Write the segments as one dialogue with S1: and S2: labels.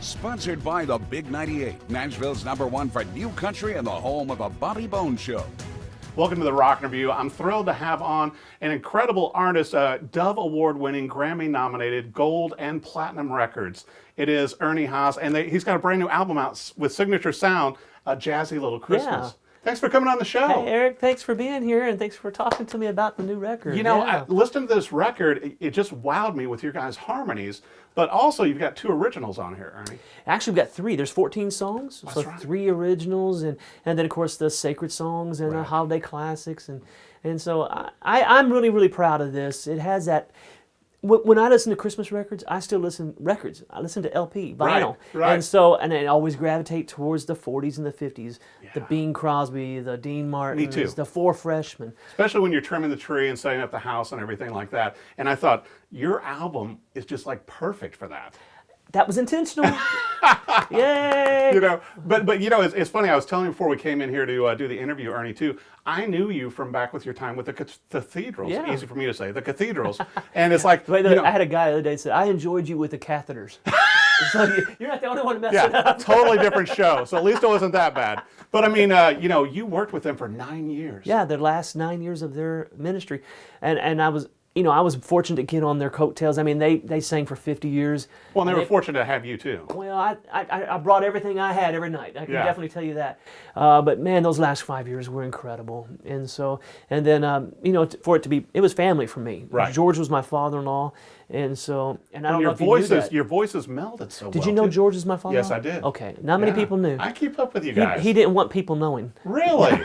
S1: Sponsored by the Big 98, Nashville's #1 for new country and the home of the Bobby Bones Show.
S2: Welcome to the Rock Review. I'm thrilled to have on an incredible artist, Dove Award-winning, Grammy-nominated Gold and Platinum records. It is Ernie Haase, and he's got a brand new album out with signature sound, Jazzy Little Christmas.
S3: Yeah.
S2: Thanks for coming on the show.
S3: Hey, Eric, thanks for being here, and thanks for talking to me about the new record.
S2: You know, I listened to this record, it just wowed me with your guys' harmonies, but also you've got 2 originals on here, Ernie.
S3: Actually, we've got 3. There's 14 songs,
S2: That's
S3: so
S2: right.
S3: 3 originals, and then, of course, the sacred songs and the holiday classics. And so I'm really, really proud of this. It has that... When I listen to Christmas records, I still listen to records. I listen to LP, vinyl.
S2: Right.
S3: And I always gravitate towards the 40s and the 50s. Yeah. The Bing Crosby, the Dean Martins,
S2: Me too.
S3: the Four Freshmen.
S2: Especially when you're trimming the tree and setting up the house and everything like that. And I thought, your album is just like perfect for that.
S3: That was intentional. Yay!
S2: You know, but you know, it's funny. I was telling you before we came in here to do the interview, Ernie, too. I knew you from back with your time with the Cathedrals.
S3: Yeah.
S2: Easy for me to say, the Cathedrals. And it's like,
S3: Wait,
S2: you know,
S3: I had a guy the other day say, I enjoyed you with the Cathedrals. So you're not the only one to mess it
S2: yeah,
S3: up.
S2: totally different show. So at least it wasn't that bad. But I mean, you know, you worked with them for 9 years.
S3: Yeah, the last 9 years of their ministry, and I was. You know, I was fortunate to get on their coattails. I mean, they sang for 50 years.
S2: Well, and they were fortunate to have you too.
S3: Well, I brought everything I had every night. I can
S2: Yeah.
S3: definitely tell you that. But man, those last 5 years were incredible. And so, and then, you know, for it to be, it was family for me.
S2: Right.
S3: George was my father-in-law. And so, and I don't know if you knew that.
S2: Your voices melded so well.
S3: Did you know
S2: too.
S3: George is my father-in-law?
S2: Yes, I did.
S3: Okay. Not many
S2: Yeah.
S3: people knew.
S2: I keep up with you guys.
S3: He didn't want people knowing.
S2: Really?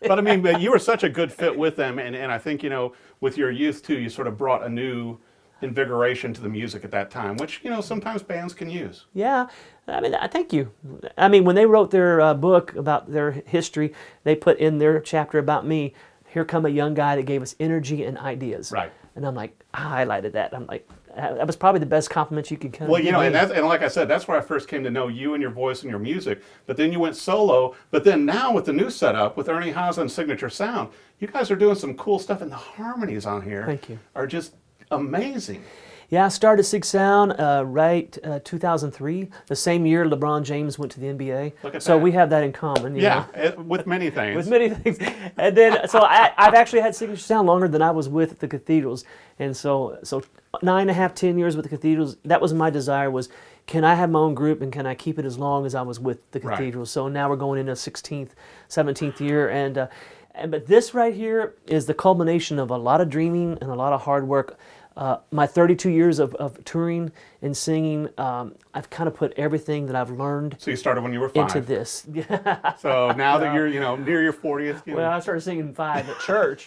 S2: But I mean, but you were such a good fit with them, and I think, you know, with your youth too, you sort of brought a new invigoration to the music at that time, which, you know, sometimes bands can use.
S3: Yeah, I mean, thank you. I mean, when they wrote their book about their history, they put in their chapter about me, here come a young guy that gave us energy and ideas.
S2: Right.
S3: And I'm like, I highlighted that. I'm like, that was probably the best compliment you could come.
S2: Well, you know, and like I said, that's where I first came to know you and your voice and your music. But then you went solo. But then now with the new setup, with Ernie Haase and Signature Sound, you guys are doing some cool stuff, and the harmonies on here
S3: Thank you.
S2: are just amazing.
S3: Yeah, I started Sig Sound 2003, the same year LeBron James went to the NBA.
S2: Look at
S3: so
S2: that.
S3: we have that in common. You know?
S2: With many things.
S3: With many things. And then, so I've actually had Signature Sound longer than I was with the Cathedrals. And so 9.5, 10 years with the Cathedrals, that was my desire was, can I have my own group and can I keep it as long as I was with the Cathedrals? Right. So now we're going into 16th, 17th year. But this right here is the culmination of a lot of dreaming and a lot of hard work. My 32 years of touring and singing, I've kind of put everything that I've learned.
S2: So you started when you were 5.
S3: Into this.
S2: So now that you're, you know, near your 40th. You know.
S3: Well, I started singing 5 at church,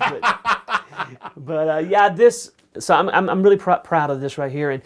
S3: but yeah, this. So I'm really proud of this right here, and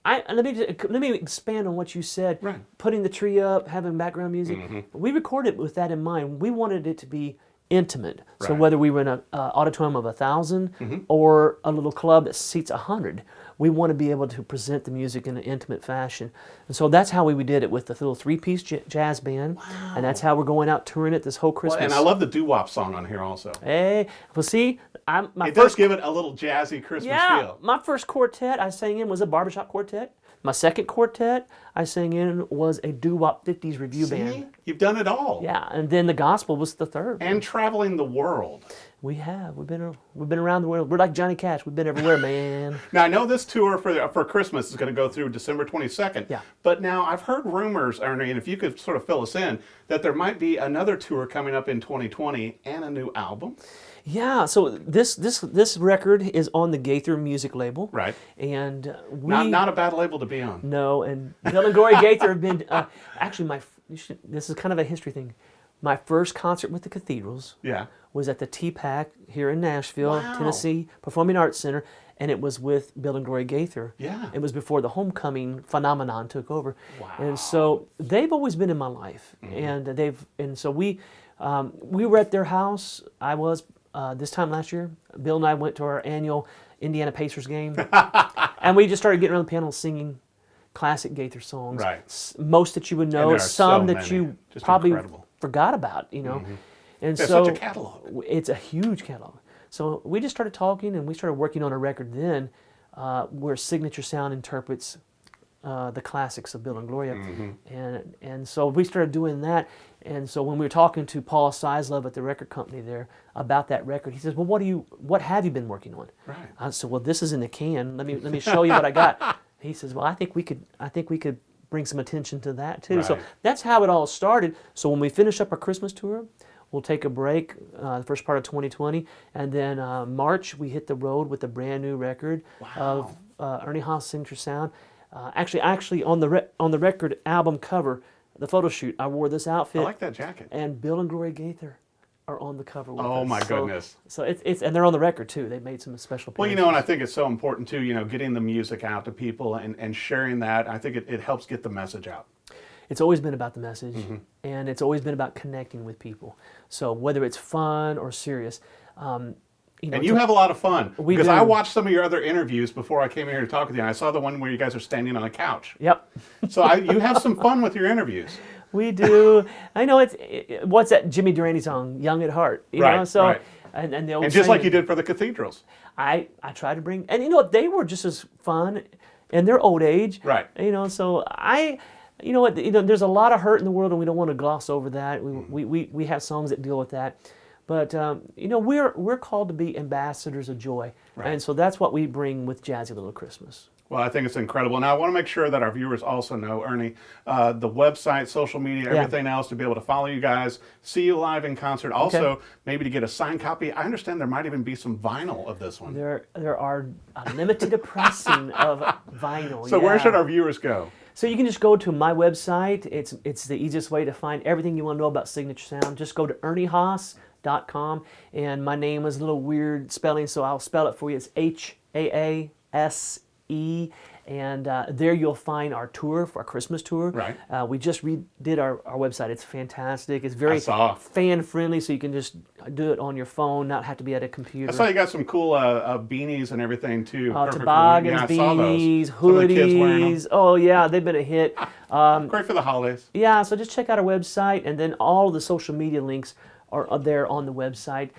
S3: let me expand on what you said.
S2: Right.
S3: Putting the tree up, having background music. Mm-hmm. We recorded with that in mind. We wanted it to be intimate. Right. So whether we were in an auditorium of 1,000
S2: mm-hmm.
S3: or a little club that seats 100, we want to be able to present the music in an intimate fashion. And so that's how we did it with the little 3-piece jazz band. Wow. And that's how we're going out touring it this whole Christmas.
S2: Well, and I love the doo-wop song on here also.
S3: Hey, well see,
S2: it does give it a little jazzy Christmas feel.
S3: My first quartet I sang in was a barbershop quartet. My second quartet I sang in was a doo-wop 50s review band.
S2: You've done it all.
S3: Yeah, and then the gospel was the third.
S2: And traveling the world.
S3: We have. We've been around the world. We're like Johnny Cash. We've been everywhere, man.
S2: Now I know this tour for Christmas is going to go through December 22nd.
S3: Yeah.
S2: But now I've heard rumors, Ernie, and if you could sort of fill us in, that there might be another tour coming up in 2020 and a new album.
S3: Yeah, so this record is on the Gaither music label.
S2: Right.
S3: And
S2: not a bad label to be on.
S3: No, and Bill and Glory Gaither have been actually this is kind of a history thing. My first concert with the Cathedrals was at the T-Pack here in Nashville, Tennessee, Performing Arts Center, and it was with Bill and Glory Gaither.
S2: Yeah.
S3: It was before the homecoming phenomenon took over.
S2: Wow.
S3: And so they've always been in my life. Mm-hmm. And so we were at their house. I was this time last year. Bill and I went to our annual Indiana Pacers game. And we just started getting around the piano singing classic Gaither songs.
S2: Right.
S3: Most that you would know, some
S2: so
S3: that
S2: many.
S3: you
S2: Just
S3: probably
S2: incredible.
S3: Forgot about, you know.
S2: Mm-hmm.
S3: And
S2: That's
S3: so
S2: such a catalog.
S3: It's a huge catalog. So we just started talking, and we started working on a record then where Signature Sound interprets the classics of Bill and Gloria, and so we started doing that. And so when we were talking to Paul Sizlove at the record company there about that record, he says, "Well, what have you been working on?"
S2: Right.
S3: I said, "Well, this is in the can. Let me show you what I got." He says, "Well, I think we could bring some attention to that too." So
S2: Right.
S3: that's how it all started. So when we finish up our Christmas tour, we'll take a break, the first part of 2020, and then March we hit the road with a brand new record of Ernie Haase Signature Sound. Actually, on the record album cover, the photo shoot, I wore this outfit.
S2: I like that jacket.
S3: And Bill and Gloria Gaither are on the cover with us.
S2: Oh my
S3: So-
S2: goodness.
S3: So it's and they're on the record too. They made some special.
S2: Well, you know, and I think it's so important too, you know, getting the music out to people and sharing that. I think it helps get the message out.
S3: It's always been about the message, and it's always been about connecting with people. So whether it's fun or serious, you know,
S2: And you have a lot of fun.
S3: We
S2: because
S3: do.
S2: I watched some of your other interviews before I came here to talk with you, and I saw the one where you guys are standing on a couch.
S3: Yep.
S2: So you have some fun with your interviews.
S3: We do. I know what's that Jimmy Durante song, "Young at Heart"? You
S2: Right,
S3: know? So,
S2: right.
S3: and the old
S2: And just like
S3: saying,
S2: you did for the Cathedrals.
S3: I try to bring, and you know they were just as fun, in their old age.
S2: Right.
S3: You know, so you know what? You know, there's a lot of hurt in the world, and we don't want to gloss over that. We have songs that deal with that, but you know, we're called to be ambassadors of joy, and so that's what we bring with Jazzy Little Christmas.
S2: Well, I think it's incredible. Now, I want to make sure that our viewers also know, Ernie, the website, social media, everything else to be able to follow you guys, see you live in concert. Also, maybe to get a signed copy. I understand there might even be some vinyl of this one.
S3: There are a limited pressing of vinyl.
S2: So where should our viewers go?
S3: So you can just go to my website. It's the easiest way to find everything you want to know about Signature Sound. Just go to erniehaase.com, and my name is a little weird spelling, so I'll spell it for you. It's Haase. And there you'll find our tour, for our Christmas tour.
S2: Right.
S3: We just redid our website. It's fantastic. It's very
S2: saw.
S3: fan-friendly, so you can just do it on your phone, not have to be at a computer.
S2: I saw you got some cool beanies and everything, too. Perfect for-
S3: Toboggans,
S2: I saw those.
S3: beanies,
S2: Some of the kids wearing them.
S3: hoodies. Oh, yeah, they've been a hit.
S2: Great for the holidays.
S3: Yeah, so just check out our website, and then all of the social media links are there on the website.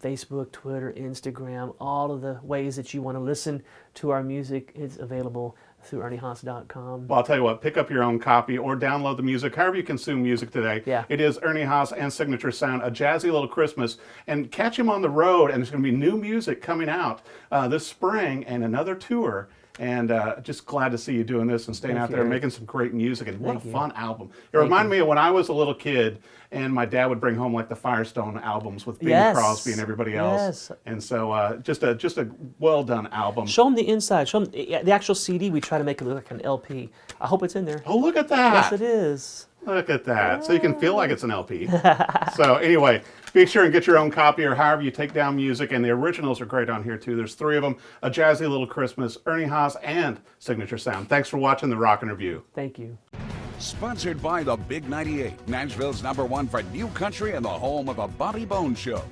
S3: Facebook, Twitter, Instagram, all of the ways that you want to listen to our music is available through erniehaase.com.
S2: Well, I'll tell you what, pick up your own copy or download the music, however you consume music today.
S3: Yeah.
S2: It is Ernie Haase and Signature Sound, A Jazzy Little Christmas. And catch him on the road, and there's going to be new music coming out this spring and another tour. And just glad to see you doing this and staying out there and making some great music. And what a fun album. It reminded me of when I was a little kid and my dad would bring home like the Firestone albums with Bing Crosby and everybody else.
S3: Yes.
S2: And so just a well done album.
S3: Show them the inside. Show them the actual CD. We try to make it look like an LP. I hope it's in there.
S2: Oh, look at that.
S3: Yes, it is.
S2: Look at that. So you can feel like it's an LP. So anyway, be sure and get your own copy or however you take down music. And the originals are great on here too. There's 3 of them. A Jazzy Little Christmas, Ernie Haase, and Signature Sound. Thanks for watching The Rockin' Review.
S3: Thank you.
S1: Sponsored by the Big 98, Nashville's #1 for new country and the home of a Bobby Bones Show.